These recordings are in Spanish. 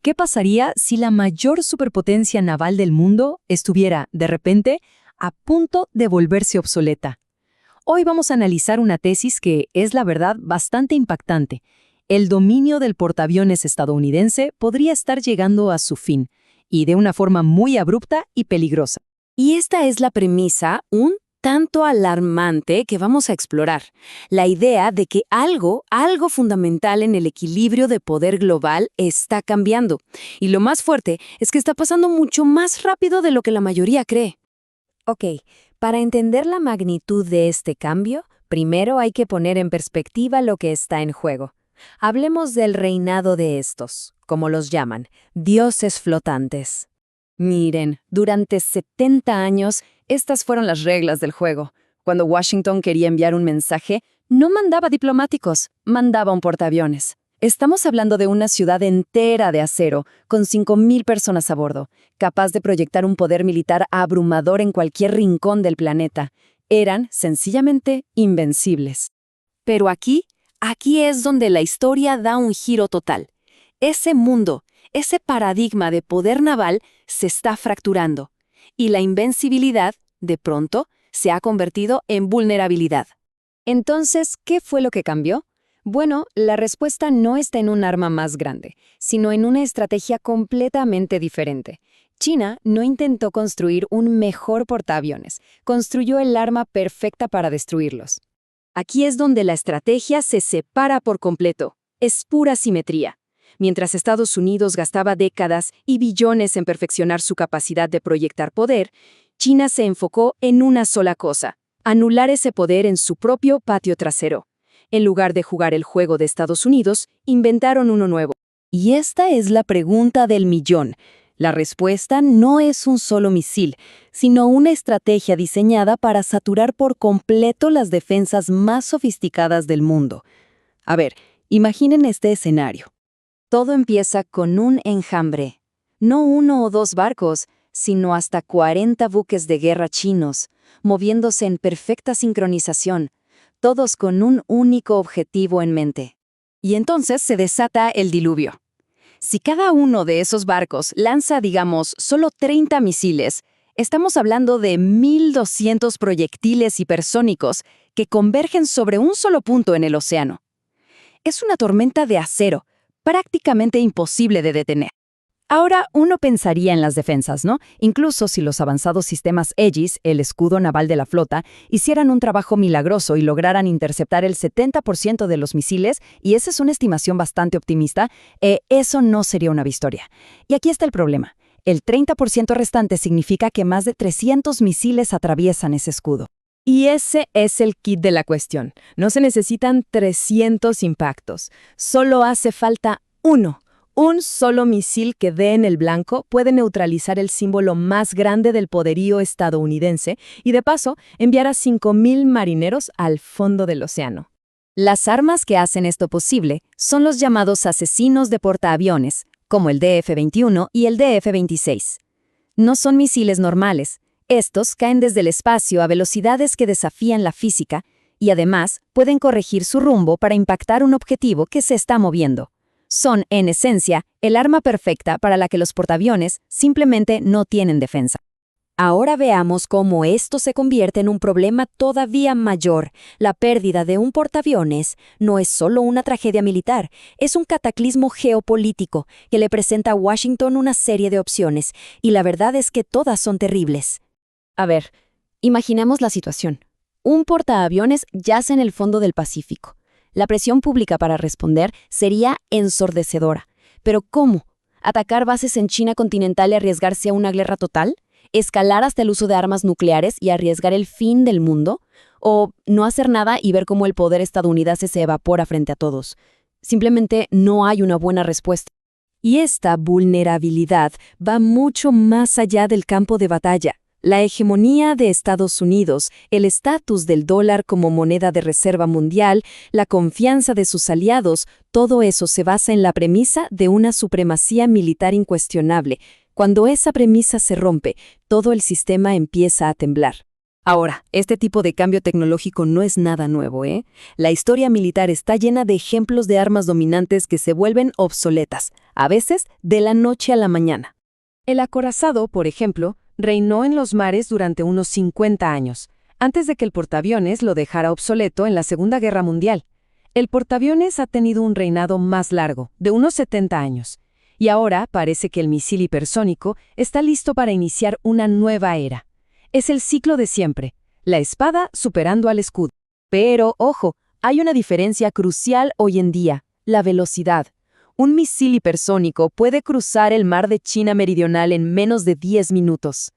¿Qué pasaría si la mayor superpotencia naval del mundo estuviera, de repente, a punto de volverse obsoleta? Hoy vamos a analizar una tesis que es, la verdad, bastante impactante. El dominio del portaaviones estadounidense podría estar llegando a su fin, y de una forma muy abrupta y peligrosa. Y esta es la premisa, un tanto alarmante que vamos a explorar. La idea de que algo fundamental en el equilibrio de poder global está cambiando. Y lo más fuerte es que está pasando mucho más rápido de lo que la mayoría cree. Ok, para entender la magnitud de este cambio, primero hay que poner en perspectiva lo que está en juego. Hablemos del reinado de estos, como los llaman, dioses flotantes. Miren, durante 70 años, estas fueron las reglas del juego. Cuando Washington quería enviar un mensaje, no mandaba diplomáticos, mandaba un portaaviones. Estamos hablando de una ciudad entera de acero, con 5,000 personas a bordo, capaz de proyectar un poder militar abrumador en cualquier rincón del planeta. Eran, sencillamente, invencibles. Pero aquí es donde la historia da un giro total. Ese mundo, ese paradigma de poder naval se está fracturando y la invencibilidad, de pronto, se ha convertido en vulnerabilidad. Entonces, ¿qué fue lo que cambió? Bueno, la respuesta no está en un arma más grande, sino en una estrategia completamente diferente. China no intentó construir un mejor portaaviones, construyó el arma perfecta para destruirlos. Aquí es donde la estrategia se separa por completo. Es pura simetría. Mientras Estados Unidos gastaba décadas y billones en perfeccionar su capacidad de proyectar poder, China se enfocó en una sola cosa: anular ese poder en su propio patio trasero. En lugar de jugar el juego de Estados Unidos, inventaron uno nuevo. Y esta es la pregunta del millón. La respuesta no es un solo misil, sino una estrategia diseñada para saturar por completo las defensas más sofisticadas del mundo. A ver, imaginen este escenario. Todo empieza con un enjambre. No 1 o 2 barcos, sino hasta 40 buques de guerra chinos, moviéndose en perfecta sincronización, todos con un único objetivo en mente. Y entonces se desata el diluvio. Si cada uno de esos barcos lanza, digamos, solo 30 misiles, estamos hablando de 1,200 proyectiles hipersónicos que convergen sobre un solo punto en el océano. Es una tormenta de acero, prácticamente imposible de detener. Ahora uno pensaría en las defensas, ¿no? Incluso si los avanzados sistemas Aegis, el escudo naval de la flota, hicieran un trabajo milagroso y lograran interceptar el 70% de los misiles, y esa es una estimación bastante optimista, eso no sería una victoria. Y aquí está el problema. El 30% restante significa que más de 300 misiles atraviesan ese escudo. Y ese es el kit de la cuestión. No se necesitan 300 impactos. Solo hace falta uno. Un solo misil que dé en el blanco puede neutralizar el símbolo más grande del poderío estadounidense y, de paso, enviar a 5,000 marineros al fondo del océano. Las armas que hacen esto posible son los llamados asesinos de portaaviones, como el DF-21 y el DF-26. No son misiles normales. Estos caen desde el espacio a velocidades que desafían la física y, además, pueden corregir su rumbo para impactar un objetivo que se está moviendo. Son, en esencia, el arma perfecta para la que los portaaviones simplemente no tienen defensa. Ahora veamos cómo esto se convierte en un problema todavía mayor. La pérdida de un portaaviones no es solo una tragedia militar, es un cataclismo geopolítico que le presenta a Washington una serie de opciones, y la verdad es que todas son terribles. A ver, imaginemos la situación. Un portaaviones yace en el fondo del Pacífico. La presión pública para responder sería ensordecedora. ¿Pero cómo? ¿Atacar bases en China continental y arriesgarse a una guerra total? ¿Escalar hasta el uso de armas nucleares y arriesgar el fin del mundo? ¿O no hacer nada y ver cómo el poder estadounidense se evapora frente a todos? Simplemente no hay una buena respuesta. Y esta vulnerabilidad va mucho más allá del campo de batalla. La hegemonía de Estados Unidos, el estatus del dólar como moneda de reserva mundial, la confianza de sus aliados, todo eso se basa en la premisa de una supremacía militar incuestionable. Cuando esa premisa se rompe, todo el sistema empieza a temblar. Ahora, este tipo de cambio tecnológico no es nada nuevo, ¿eh? La historia militar está llena de ejemplos de armas dominantes que se vuelven obsoletas, a veces de la noche a la mañana. El acorazado, por ejemplo, reinó en los mares durante unos 50 años, antes de que el portaaviones lo dejara obsoleto en la Segunda Guerra Mundial. El portaaviones ha tenido un reinado más largo, de unos 70 años, y ahora parece que el misil hipersónico está listo para iniciar una nueva era. Es el ciclo de siempre, la espada superando al escudo. Pero, ojo, hay una diferencia crucial hoy en día, la velocidad. Un misil hipersónico puede cruzar el mar de China Meridional en menos de 10 minutos.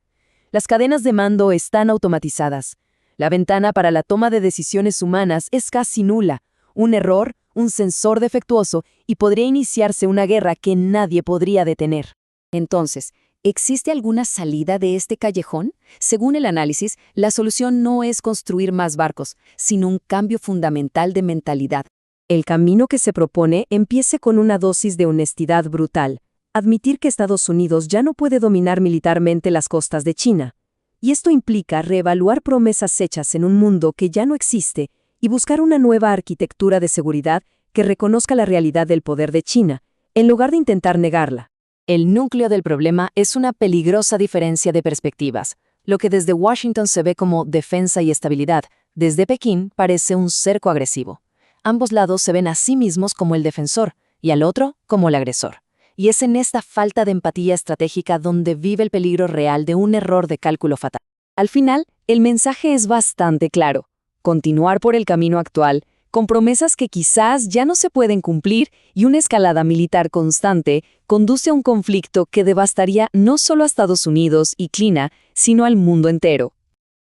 Las cadenas de mando están automatizadas. La ventana para la toma de decisiones humanas es casi nula. Un error, un sensor defectuoso, y podría iniciarse una guerra que nadie podría detener. Entonces, ¿existe alguna salida de este callejón? Según el análisis, la solución no es construir más barcos, sino un cambio fundamental de mentalidad. El camino que se propone empiece con una dosis de honestidad brutal. Admitir que Estados Unidos ya no puede dominar militarmente las costas de China. Y esto implica reevaluar promesas hechas en un mundo que ya no existe y buscar una nueva arquitectura de seguridad que reconozca la realidad del poder de China, en lugar de intentar negarla. El núcleo del problema es una peligrosa diferencia de perspectivas. Lo que desde Washington se ve como defensa y estabilidad, desde Pekín parece un cerco agresivo. Ambos lados se ven a sí mismos como el defensor y al otro como el agresor. Y es en esta falta de empatía estratégica donde vive el peligro real de un error de cálculo fatal. Al final, el mensaje es bastante claro. Continuar por el camino actual, con promesas que quizás ya no se pueden cumplir y una escalada militar constante, conduce a un conflicto que devastaría no solo a Estados Unidos y China, sino al mundo entero.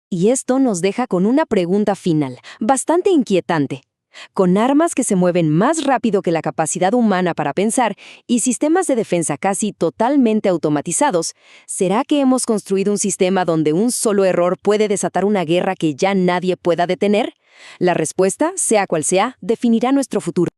Y esto nos deja con una pregunta final, bastante inquietante. Con armas que se mueven más rápido que la capacidad humana para pensar y sistemas de defensa casi totalmente automatizados, ¿será que hemos construido un sistema donde un solo error puede desatar una guerra que ya nadie pueda detener? La respuesta, sea cual sea, definirá nuestro futuro.